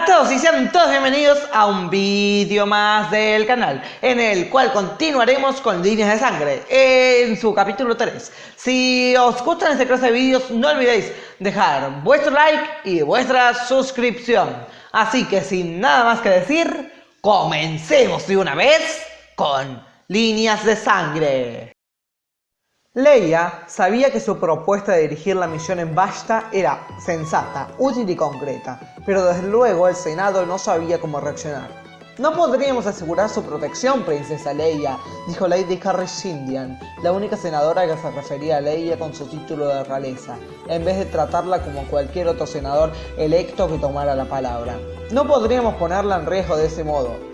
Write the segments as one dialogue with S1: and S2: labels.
S1: a todos y sean todos bienvenidos a un vídeo más del canal, en el cual continuaremos con Líneas de Sangre, en su capítulo 3. Si os gustan este clase de vídeos, no olvidéis dejar vuestro like y vuestra suscripción. Así que sin nada más que decir, comencemos de una vez con Líneas de Sangre. Leia sabía que su propuesta de dirigir la misión en Vashta era sensata, útil y concreta, pero desde luego el Senado no sabía cómo reaccionar. «No podríamos asegurar su protección, princesa Leia», dijo Lady Carrie Shindian, la única senadora que se refería a Leia con su título de realeza, en vez de tratarla como cualquier otro senador electo que tomara la palabra. «No podríamos ponerla en riesgo de ese modo».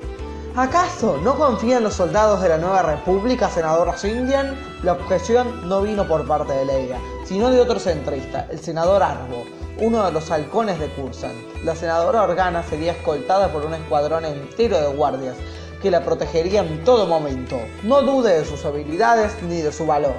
S1: ¿Acaso no confía en los soldados de la Nueva República, senadora Shindian? La objeción no vino por parte de Leia, sino de otro centrista, el senador Arbo, uno de los halcones de Curzan. La senadora Organa sería escoltada por un escuadrón entero de guardias que la protegería en todo momento. No dude de sus habilidades ni de su valor.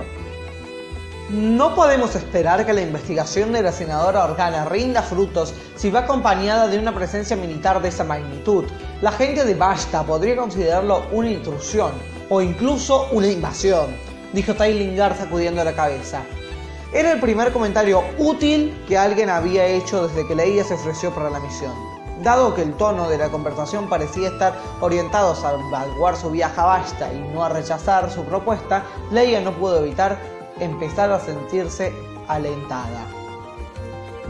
S1: No podemos esperar que la investigación de la senadora Organa rinda frutos si va acompañada de una presencia militar de esa magnitud. La gente de Vashta podría considerarlo una intrusión o incluso una invasión, dijo Tai Lingard sacudiendo la cabeza. Era el primer comentario útil que alguien había hecho desde que Leia se ofreció para la misión. Dado que el tono de la conversación parecía estar orientado a salvaguardar su viaje a Vashta y no a rechazar su propuesta, Leia no pudo evitar empezar a sentirse alentada.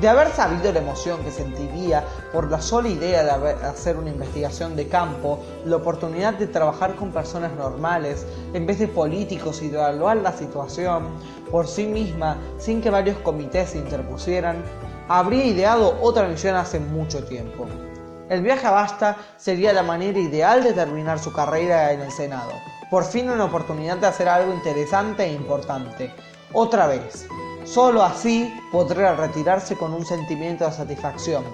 S1: De haber sabido la emoción que sentiría por la sola idea de hacer una investigación de campo, la oportunidad de trabajar con personas normales en vez de políticos y de evaluar la situación por sí misma sin que varios comités se interpusieran, habría ideado otra misión hace mucho tiempo. El viaje a Vashta sería la manera ideal de terminar su carrera en el Senado. Por fin una oportunidad de hacer algo interesante e importante. Otra vez. Solo así podría retirarse con un sentimiento de satisfacción,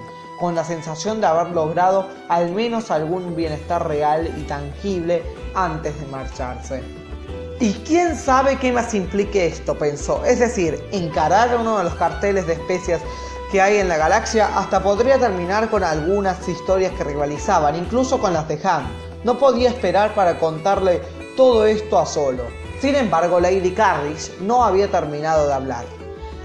S1: con la sensación de haber logrado al menos algún bienestar real y tangible antes de marcharse. ¿Y quién sabe qué más implique esto?, pensó. Es decir, encarar uno de los carteles de especias que hay en la galaxia hasta podría terminar con algunas historias que rivalizaban, incluso con las de Han. No podía esperar para contarle todo esto a Solo. Sin embargo, Lady Carrie no había terminado de hablar.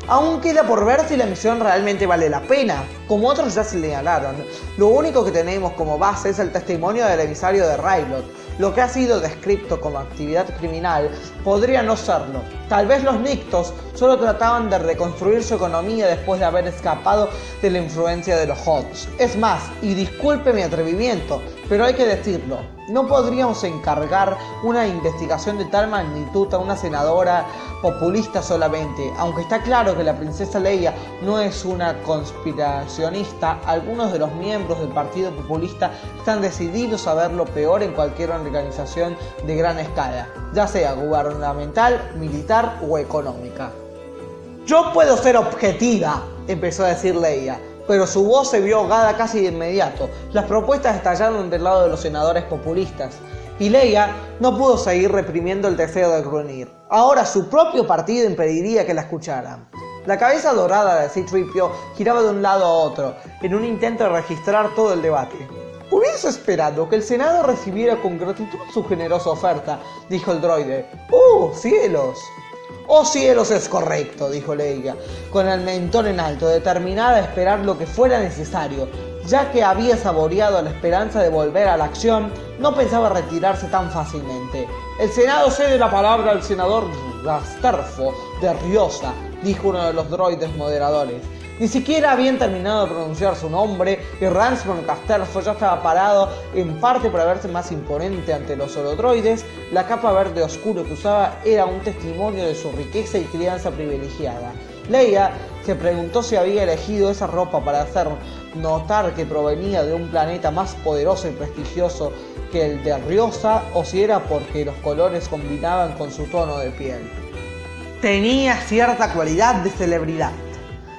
S1: Aún queda por ver si la misión realmente vale la pena. Como otros ya señalaron, lo único que tenemos como base es el testimonio del emisario de Ryloth. Lo que ha sido descrito como actividad criminal podría no serlo. Tal vez los Nictos solo trataban de reconstruir su economía después de haber escapado de la influencia de los Hoths. Es más, y disculpe mi atrevimiento, pero hay que decirlo, no podríamos encargar una investigación de tal magnitud a una senadora populista solamente. Aunque está claro que la princesa Leia no es una conspiracionista, algunos de los miembros del Partido Populista están decididos a ver lo peor en cualquier organización de gran escala, ya sea gubernamental, militar o económica. «Yo puedo ser objetiva», empezó a decir Leia, pero su voz se vio ahogada casi de inmediato. Las propuestas estallaron del lado de los senadores populistas, y Leia no pudo seguir reprimiendo el deseo de gruñir. Ahora su propio partido impediría que la escucharan. La cabeza dorada de C-3PO giraba de un lado a otro, en un intento de registrar todo el debate. «Hubiese esperado que el Senado recibiera con gratitud su generosa oferta», dijo el droide. ¡Oh, cielos! «Oh, cielos, es correcto», dijo Leia, con el mentón en alto, determinada a esperar lo que fuera necesario. Ya que había saboreado la esperanza de volver a la acción, no pensaba retirarse tan fácilmente. «El Senado cede la palabra al senador Gasterfo de Riosa», dijo uno de los droides moderadores. Ni siquiera habían terminado de pronunciar su nombre y Ransford Casterfo ya estaba parado, en parte para verse más imponente ante los holodroides. La capa verde oscuro que usaba era un testimonio de su riqueza y crianza privilegiada. Leia se preguntó si había elegido esa ropa para hacer notar que provenía de un planeta más poderoso y prestigioso que el de Riosa, o si era porque los colores combinaban con su tono de piel. Tenía cierta cualidad de celebridad.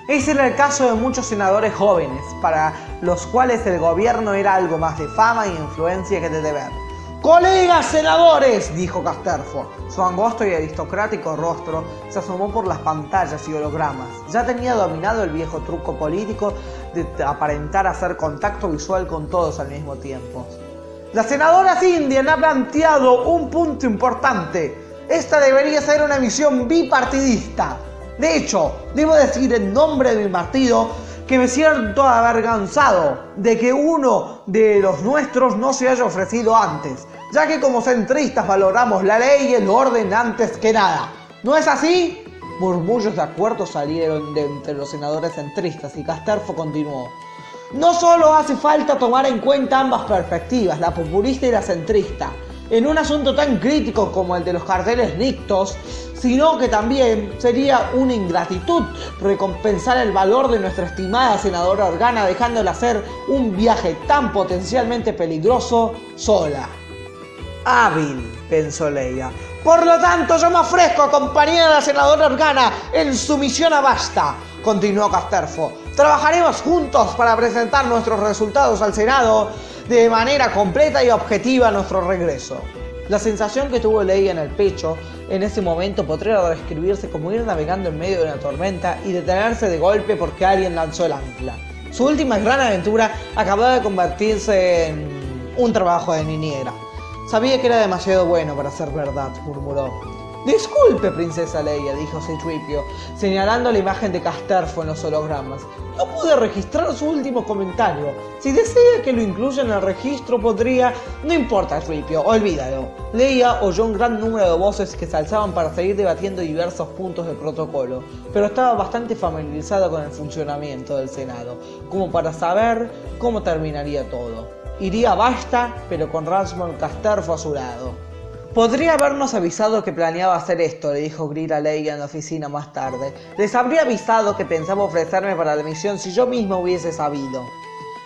S1: Ese era el caso de muchos senadores jóvenes, para los cuales el gobierno era algo más de fama y influencia que de deber. ¡Colegas senadores!, dijo Casterfo. Su angosto y aristocrático rostro se asomó por las pantallas y hologramas. Ya tenía dominado el viejo truco político de aparentar hacer contacto visual con todos al mismo tiempo. La senadora Indian ha planteado un punto importante. Esta debería ser una misión bipartidista. De hecho, debo decir en nombre de mi partido que me siento avergonzado de que uno de los nuestros no se haya ofrecido antes, ya que como centristas valoramos la ley y el orden antes que nada. ¿No es así? Murmullos de acuerdo salieron de entre los senadores centristas y Casterfo continuó. No solo hace falta tomar en cuenta ambas perspectivas, la populista y la centrista, en un asunto tan crítico como el de los carteles nictos, sino que también sería una ingratitud recompensar el valor de nuestra estimada senadora Organa dejándola hacer un viaje tan potencialmente peligroso sola. Hábil, pensó Leia. Por lo tanto, yo me ofrezco a acompañar a la senadora Organa en su misión a Basta, continuó Casterfo. Trabajaremos juntos para presentar nuestros resultados al Senado de manera completa y objetiva a nuestro regreso. La sensación que tuvo Leia en el pecho en ese momento podría describirse como ir navegando en medio de una tormenta y detenerse de golpe porque alguien lanzó el ancla. Su última gran aventura acababa de convertirse en un trabajo de niñera. Sabía que era demasiado bueno para ser verdad, murmuró. Disculpe, princesa Leia, dijo C-3PO, señalando la imagen de Casterfo en los hologramas. No pude registrar su último comentario. Si desea que lo incluya en el registro, podría... No importa, C-3PO, olvídalo. Leia oyó un gran número de voces que se alzaban para seguir debatiendo diversos puntos del protocolo, pero estaba bastante familiarizado con el funcionamiento del Senado, como para saber cómo terminaría todo. Iría a Basta, pero con Ransome Casterfo a su lado. Podría habernos avisado que planeaba hacer esto, le dijo Greer a Leia en la oficina más tarde. Les habría avisado que pensaba ofrecerme para la misión si yo mismo hubiese sabido.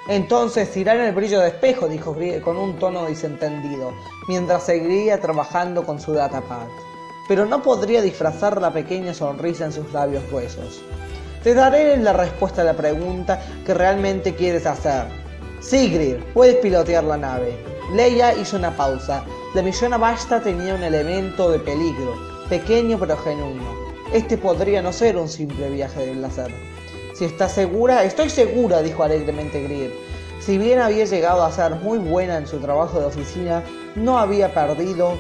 S1: Entonces irá en el brillo de espejo, dijo Greer con un tono desentendido, mientras seguía trabajando con su datapad. Pero no podría disfrazar la pequeña sonrisa en sus labios gruesos. Te daré la respuesta a la pregunta que realmente quieres hacer. Sí, Greer, puedes pilotear la nave. Leia hizo una pausa. La misión a Basta tenía un elemento de peligro, pequeño pero genuino. Este podría no ser un simple viaje de placer. Si estás segura, estoy segura, dijo alegremente Greer. Si bien había llegado a ser muy buena en su trabajo de oficina, no había perdido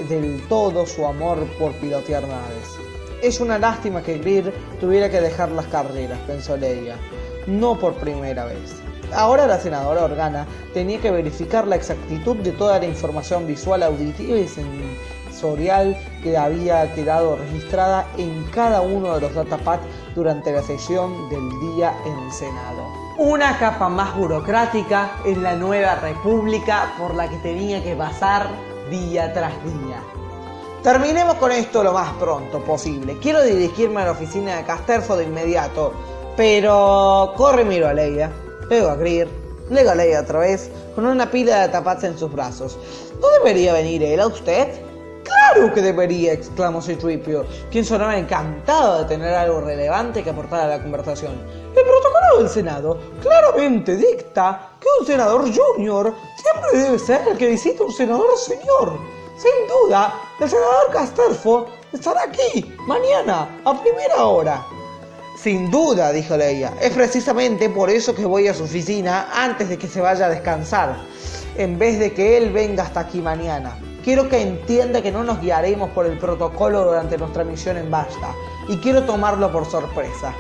S1: del todo su amor por pilotear naves. Es una lástima que Greer tuviera que dejar las carreras, pensó Leia. No por primera vez. Ahora la senadora Organa tenía que verificar la exactitud de toda la información visual, auditiva y sensorial que había quedado registrada en cada uno de los datapads durante la sesión del día en el Senado. Una capa más burocrática en la nueva república por la que tenía que pasar día tras día. Terminemos con esto lo más pronto posible. Quiero dirigirme a la oficina de Casterfo de inmediato, pero corre miro a Leia. Luego a Greer, luego a Leia otra vez, con una pila de datapads en sus brazos. ¿No debería venir él a usted? ¡Claro que debería!, exclamó C-3PO, quien sonaba encantado de tener algo relevante que aportar a la conversación. El protocolo del Senado claramente dicta que un senador junior siempre debe ser el que visita a un senador senior. Sin duda, el senador Casterfo estará aquí, mañana, a primera hora. Sin duda, dijo Leia, es precisamente por eso que voy a su oficina antes de que se vaya a descansar, en vez de que él venga hasta aquí mañana. Quiero que entienda que no nos guiaremos por el protocolo durante nuestra misión en Basta, y quiero tomarlo por sorpresa.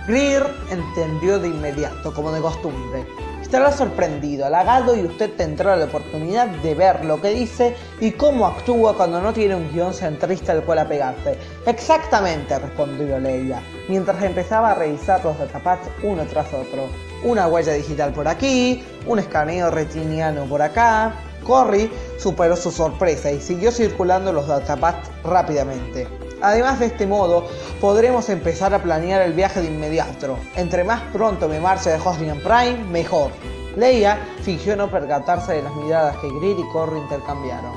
S1: Greer entendió de inmediato, como de costumbre. Estará sorprendido, halagado y usted tendrá la oportunidad de ver lo que dice y cómo actúa cuando no tiene un guión centrista al cual apegarse. Exactamente, respondió Leia, mientras empezaba a revisar los datapads uno tras otro. Una huella digital por aquí, un escaneo retiniano por acá. Corry superó su sorpresa y siguió circulando los datapads rápidamente. Además, de este modo, podremos empezar a planear el viaje de inmediato. Entre más pronto me marche de Hosnian Prime, mejor. Leia fingió no percatarse de las miradas que Greer y Corry intercambiaron.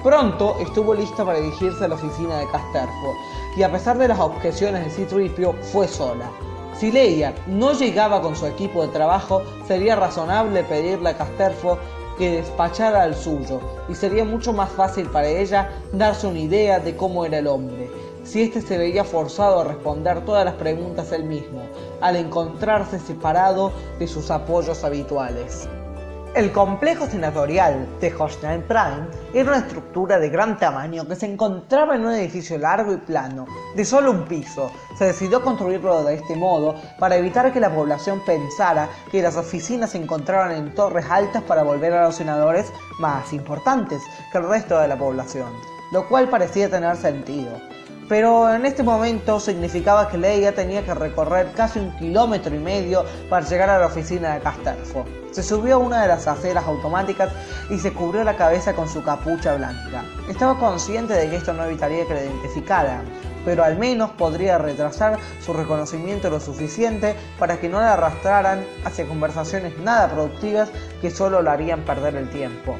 S1: Pronto estuvo lista para dirigirse a la oficina de Casterfo, y a pesar de las objeciones de C-3PO, fue sola. Si Leia no llegaba con su equipo de trabajo, sería razonable pedirle a Casterfo que despachara al suyo, y sería mucho más fácil para ella darse una idea de cómo era el hombre, si éste se veía forzado a responder todas las preguntas él mismo, al encontrarse separado de sus apoyos habituales. El complejo senatorial de Hochstein-Prime era una estructura de gran tamaño que se encontraba en un edificio largo y plano, de solo un piso. Se decidió construirlo de este modo para evitar que la población pensara que las oficinas se encontraban en torres altas para volver a los senadores más importantes que el resto de la población, lo cual parecía tener sentido. Pero en este momento significaba que Leia tenía que recorrer casi 1,5 kilómetros para llegar a la oficina de Casterfo. Se subió a una de las aceras automáticas y se cubrió la cabeza con su capucha blanca. Estaba consciente de que esto no evitaría que la identificaran, pero al menos podría retrasar su reconocimiento lo suficiente para que no la arrastraran hacia conversaciones nada productivas que solo la harían perder el tiempo.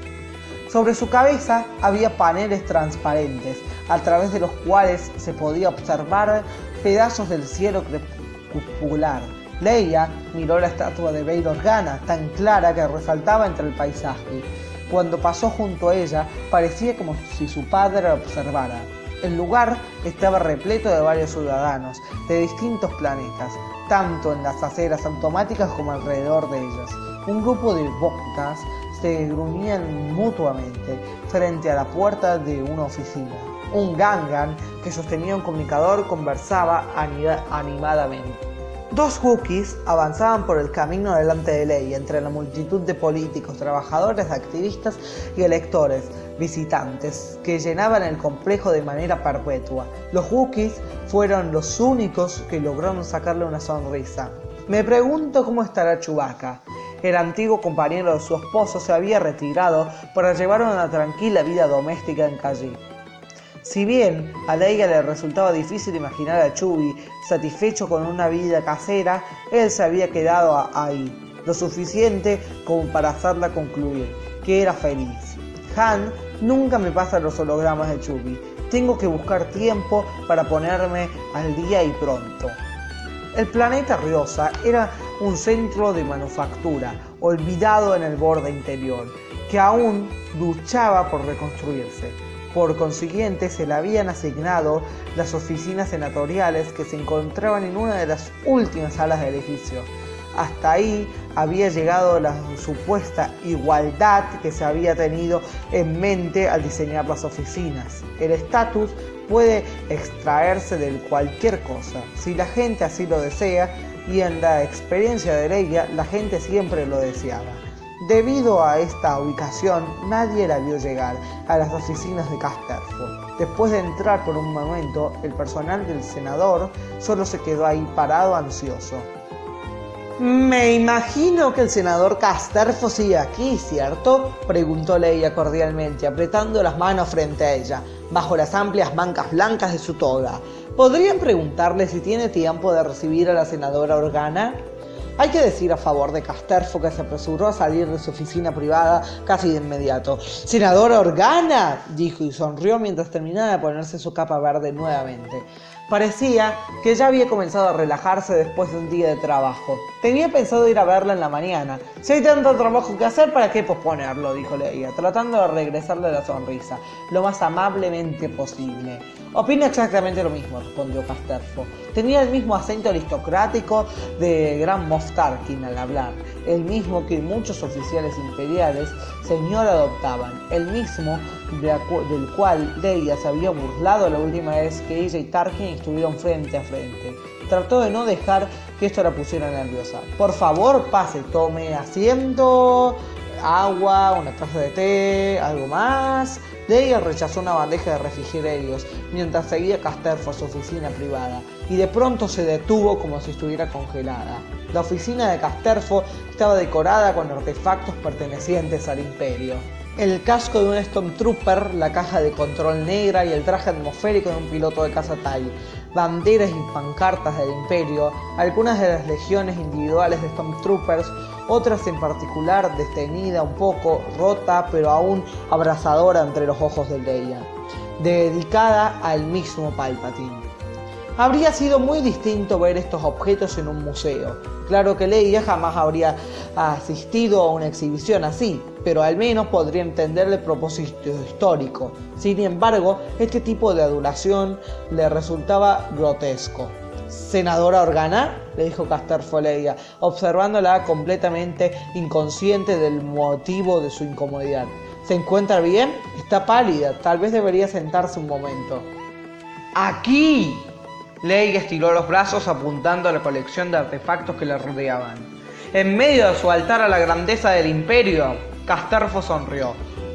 S1: Sobre su cabeza había paneles transparentes, a través de los cuales se podía observar pedazos del cielo crepuscular. Leia miró la estatua de Bail Organa, tan clara que resaltaba entre el paisaje. Cuando pasó junto a ella, parecía como si su padre la observara. El lugar estaba repleto de varios ciudadanos de distintos planetas, tanto en las aceras automáticas como alrededor de ellas. Un grupo de bocas se gruñían mutuamente frente a la puerta de una oficina. Un Gangan que sostenía un comunicador conversaba animadamente. Dos Wookiees avanzaban por el camino delante de Leia entre la multitud de políticos, trabajadores, activistas y electores visitantes que llenaban el complejo de manera perpetua. Los Wookiees fueron los únicos que lograron sacarle una sonrisa. Me pregunto cómo estará Chewbacca. El antiguo compañero de su esposo se había retirado para llevar una tranquila vida doméstica en Kashyyyk. Si bien a Leia le resultaba difícil imaginar a Chewie satisfecho con una vida casera, él se había quedado ahí, lo suficiente como para hacerla concluir que era feliz. Han nunca me pasa los hologramas de Chewie. Tengo que buscar tiempo para ponerme al día y pronto. El planeta Riosa era un centro de manufactura, olvidado en el borde interior, que aún luchaba por reconstruirse. Por consiguiente, se le habían asignado las oficinas senatoriales que se encontraban en una de las últimas salas del edificio. Hasta ahí había llegado la supuesta igualdad que se había tenido en mente al diseñar las oficinas. El estatus puede extraerse de cualquier cosa, si la gente así lo desea, y en la experiencia de Leia, la gente siempre lo deseaba. Debido a esta ubicación, nadie la vio llegar a las oficinas de Casterfo. Después de entrar por un momento, el personal del senador solo se quedó ahí parado ansioso. Me imagino que el senador Casterfo sigue aquí, ¿cierto?, preguntó Leia cordialmente, apretando las manos frente a ella, bajo las amplias mangas blancas de su toga. ¿Podrían preguntarle si tiene tiempo de recibir a la senadora Organa? Hay que decir a favor de Casterfo que se apresuró a salir de su oficina privada casi de inmediato. «¡Senadora Organa!», dijo y sonrió mientras terminaba de ponerse su capa verde nuevamente. Parecía que ya había comenzado a relajarse después de un día de trabajo. Tenía pensado ir a verla en la mañana. Si hay tanto trabajo que hacer, ¿para qué posponerlo?, dijo Leia, tratando de regresarle la sonrisa, lo más amablemente posible. Opino exactamente lo mismo, respondió Casterfo. Tenía el mismo acento aristocrático de Gran Moff Tarkin al hablar, el mismo que muchos oficiales imperiales señor adoptaban, el mismo del cual Leia se había burlado la última vez que ella y Tarkin estuvieron frente a frente. Trató de no dejar que esto la pusiera nerviosa. «Por favor, pase, tome asiento, agua, una taza de té, algo más». Leia rechazó una bandeja de refrigerios mientras seguía Casterfo a su oficina privada y de pronto se detuvo como si estuviera congelada. La oficina de Casterfo estaba decorada con artefactos pertenecientes al Imperio. El casco de un Stormtrooper, la caja de control negra y el traje atmosférico de un piloto de caza TIE, banderas y pancartas del Imperio, algunas de las legiones individuales de Stormtroopers, otras en particular detenida un poco, rota pero aún abrasadora entre los ojos de Leia, dedicada al mismo Palpatine. Habría sido muy distinto ver estos objetos en un museo. Claro que Leia jamás habría asistido a una exhibición así, pero al menos podría entender el propósito histórico. Sin embargo, este tipo de adulación le resultaba grotesco. «¿Senadora Organa?», le dijo Casterfo a Leia, observándola completamente inconsciente del motivo de su incomodidad. «¿Se encuentra bien? Está pálida, tal vez debería sentarse un momento». «¡Aquí!», Leia estiró los brazos apuntando a la colección de artefactos que la rodeaban. En medio de su altar a la grandeza del imperio, Casterfo sonrió.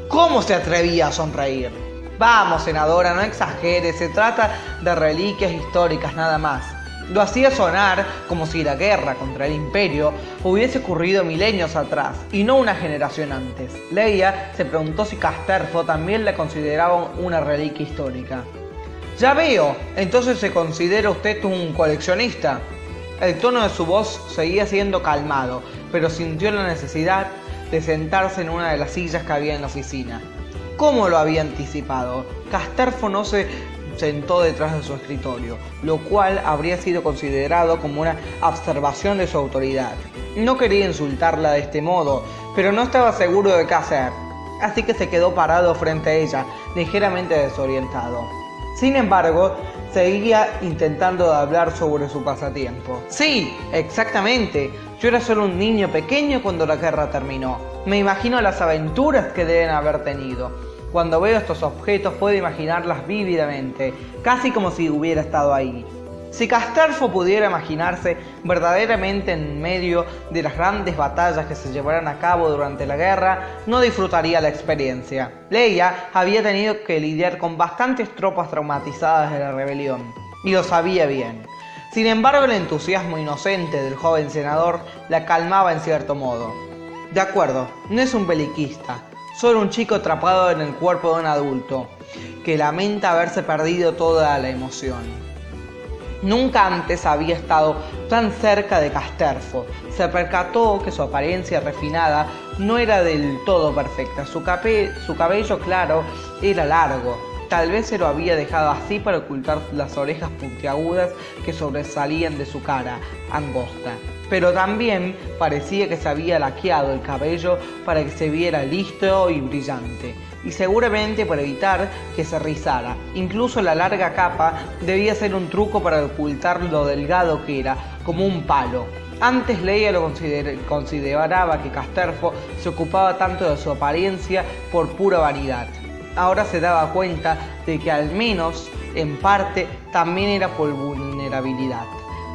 S1: ¿Cómo se atrevía a sonreír? «Vamos, senadora, no exagere, se trata de reliquias históricas nada más». Lo hacía sonar como si la guerra contra el imperio hubiese ocurrido milenios atrás y no una generación antes. Leia se preguntó si Casterfo también la consideraba una reliquia histórica. «Ya veo, entonces se considera usted un coleccionista». El tono de su voz seguía siendo calmado, pero sintió la necesidad de sentarse en una de las sillas que había en la oficina. ¿Cómo lo había anticipado? Casterfo no se sentó detrás de su escritorio, lo cual habría sido considerado como una observación de su autoridad. No quería insultarla de este modo, pero no estaba seguro de qué hacer, así que se quedó parado frente a ella, ligeramente desorientado. Sin embargo, seguía intentando hablar sobre su pasatiempo. «Sí, exactamente. Yo era solo un niño pequeño cuando la guerra terminó. Me imagino las aventuras que deben haber tenido. Cuando veo estos objetos puedo imaginarlas vívidamente, casi como si hubiera estado ahí». Si Casterfo pudiera imaginarse verdaderamente en medio de las grandes batallas que se llevaran a cabo durante la guerra, no disfrutaría la experiencia. Leia había tenido que lidiar con bastantes tropas traumatizadas de la rebelión, y lo sabía bien. Sin embargo, el entusiasmo inocente del joven senador la calmaba en cierto modo. «De acuerdo, no es un beliquista, solo un chico atrapado en el cuerpo de un adulto, que lamenta haberse perdido toda la emoción». Nunca antes había estado tan cerca de Casterfo. Se percató que su apariencia refinada no era del todo perfecta. Su cabello claro era largo. Tal vez se lo había dejado así para ocultar las orejas puntiagudas que sobresalían de su cara angosta. Pero también parecía que se había laqueado el cabello para que se viera listo y brillante, y seguramente para evitar que se rizara. Incluso la larga capa debía ser un truco para ocultar lo delgado que era, como un palo. Antes Leia lo consideraba que Casterfo se ocupaba tanto de su apariencia por pura vanidad. Ahora se daba cuenta de que al menos, en parte, también era por vulnerabilidad.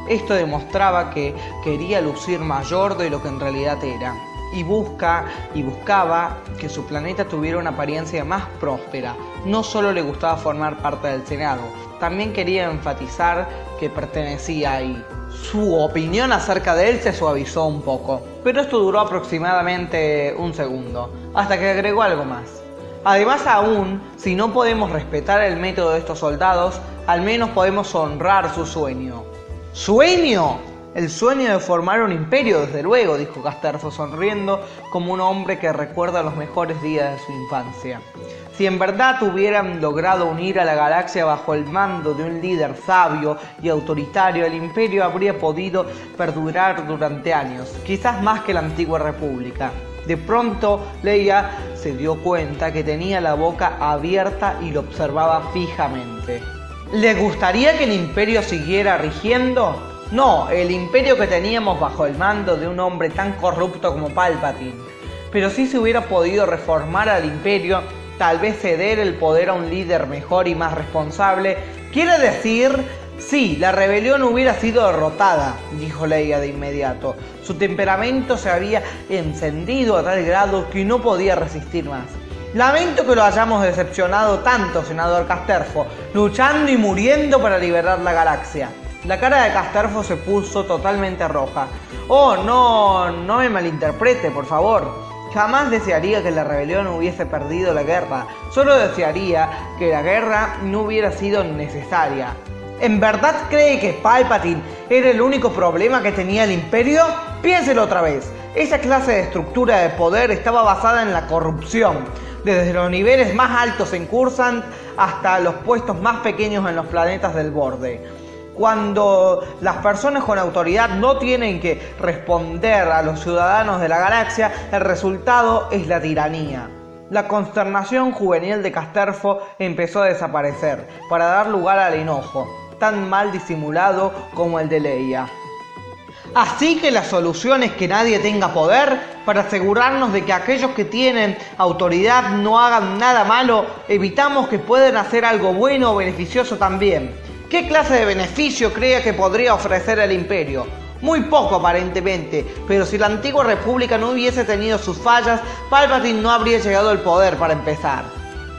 S1: Esto demostraba que quería lucir mayor de lo que en realidad era, y buscaba que su planeta tuviera una apariencia más próspera. No solo le gustaba formar parte del Senado, también quería enfatizar que pertenecía ahí. Su opinión acerca de él se suavizó un poco, pero esto duró aproximadamente un segundo, hasta que agregó algo más. Además, aún si no podemos respetar el método de estos soldados, al menos podemos honrar su sueño. ¿Sueño? El sueño de formar un imperio, desde luego, dijo Casterfo sonriendo como un hombre que recuerda los mejores días de su infancia. Si en verdad hubieran logrado unir a la galaxia bajo el mando de un líder sabio y autoritario, el imperio habría podido perdurar durante años, quizás más que la antigua república. De pronto, Leia se dio cuenta que tenía la boca abierta y lo observaba fijamente. ¿Le gustaría que el imperio siguiera rigiendo? No, el imperio que teníamos bajo el mando de un hombre tan corrupto como Palpatine. Pero si se hubiera podido reformar al imperio, tal vez ceder el poder a un líder mejor y más responsable. Quiere decir, sí, la rebelión hubiera sido derrotada, dijo Leia de inmediato. Su temperamento se había encendido a tal grado que no podía resistir más. Lamento que lo hayamos decepcionado tanto, senador Casterfo, luchando y muriendo para liberar la galaxia. La cara de Casterfo se puso totalmente roja. Oh, no me malinterprete, por favor. Jamás desearía que la rebelión hubiese perdido la guerra. Solo desearía que la guerra no hubiera sido necesaria. ¿En verdad cree que Palpatine era el único problema que tenía el imperio? Piénselo otra vez. Esa clase de estructura de poder estaba basada en la corrupción. Desde los niveles más altos en Coruscant hasta los puestos más pequeños en los planetas del borde. Cuando las personas con autoridad no tienen que responder a los ciudadanos de la galaxia, el resultado es la tiranía. La consternación juvenil de Casterfo empezó a desaparecer, para dar lugar al enojo, tan mal disimulado como el de Leia. Así que la solución es que nadie tenga poder, para asegurarnos de que aquellos que tienen autoridad no hagan nada malo, evitamos que puedan hacer algo bueno o beneficioso también. ¿Qué clase de beneficio cree que podría ofrecer el Imperio? Muy poco aparentemente, pero si la antigua república no hubiese tenido sus fallas, Palpatine no habría llegado al poder para empezar.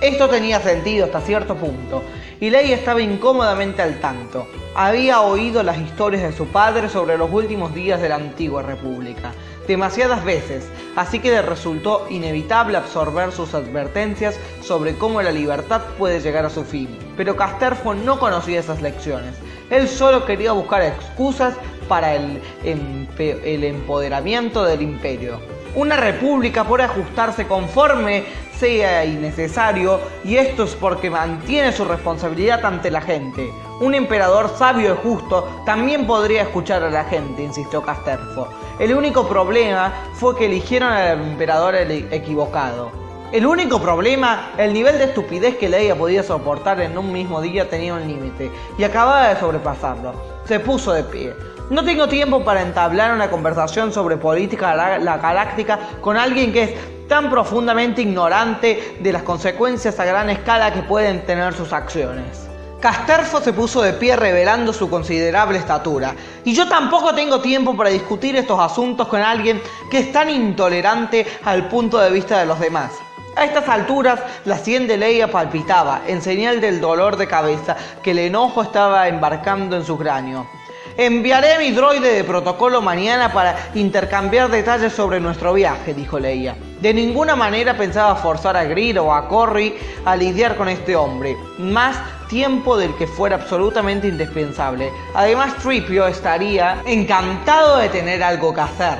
S1: Esto tenía sentido hasta cierto punto, y Leia estaba incómodamente al tanto. Había oído las historias de su padre sobre los últimos días de la antigua república, demasiadas veces, así que le resultó inevitable absorber sus advertencias sobre cómo la libertad puede llegar a su fin. Pero Casterfo no conocía esas lecciones. Él solo quería buscar excusas para el empoderamiento del imperio. Una república puede ajustarse conforme sea innecesario, y esto es porque mantiene su responsabilidad ante la gente. Un emperador sabio y justo también podría escuchar a la gente, insistió Casterfo. El único problema fue que eligieron al emperador equivocado. El único problema, el nivel de estupidez que Leia podía soportar en un mismo día tenía un límite, y acababa de sobrepasarlo. Se puso de pie. No tengo tiempo para entablar una conversación sobre política galáctica con alguien que es tan profundamente ignorante de las consecuencias a gran escala que pueden tener sus acciones. Casterfo se puso de pie revelando su considerable estatura. Y yo tampoco tengo tiempo para discutir estos asuntos con alguien que es tan intolerante al punto de vista de los demás. A estas alturas, la sien de Leia palpitaba, en señal del dolor de cabeza que el enojo estaba embarcando en su cráneo. Enviaré mi droide de protocolo mañana para intercambiar detalles sobre nuestro viaje, dijo Leia. De ninguna manera pensaba forzar a Greer o a Corry a lidiar con este hombre, más tiempo del que fuera absolutamente indispensable. Además, Tripio estaría encantado de tener algo que hacer.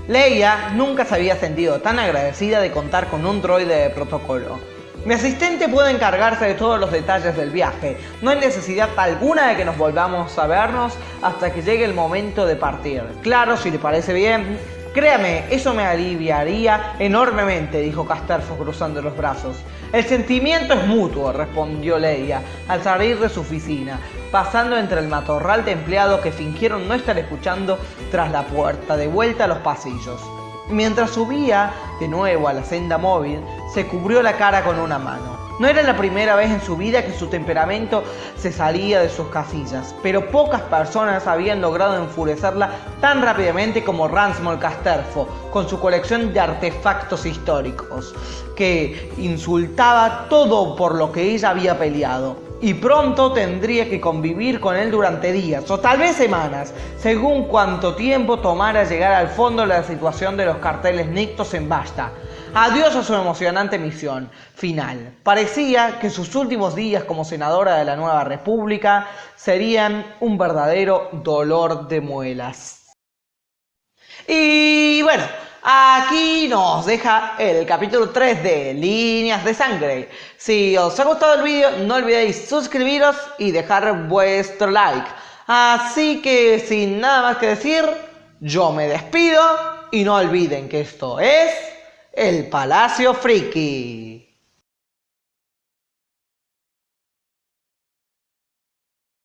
S1: Leia nunca se había sentido tan agradecida de contar con un droide de protocolo. Mi asistente puede encargarse de todos los detalles del viaje. No hay necesidad alguna de que nos volvamos a vernos hasta que llegue el momento de partir. Claro, si le parece bien. Créame, eso me aliviaría enormemente, dijo Casterfo cruzando los brazos. El sentimiento es mutuo, respondió Leia al salir de su oficina, pasando entre el matorral de empleados que fingieron no estar escuchando tras la puerta, de vuelta a los pasillos. Mientras subía de nuevo a la senda móvil, se cubrió la cara con una mano. No era la primera vez en su vida que su temperamento se salía de sus casillas, pero pocas personas habían logrado enfurecerla tan rápidamente como Ransmoll Casterfo, con su colección de artefactos históricos, que insultaba todo por lo que ella había peleado. Y pronto tendría que convivir con él durante días, o tal vez semanas, según cuánto tiempo tomara llegar al fondo de la situación de los carteles nictos en Bashta. Adiós a su emocionante misión final. Parecía que sus últimos días como senadora de la nueva república serían un verdadero dolor de muelas. Y bueno, aquí nos deja el capítulo 3 de Líneas de Sangre. Si os ha gustado el vídeo, no olvidéis suscribiros y dejar vuestro like. Así que sin nada más que decir, yo me despido y no olviden que esto es el Palacio Friki.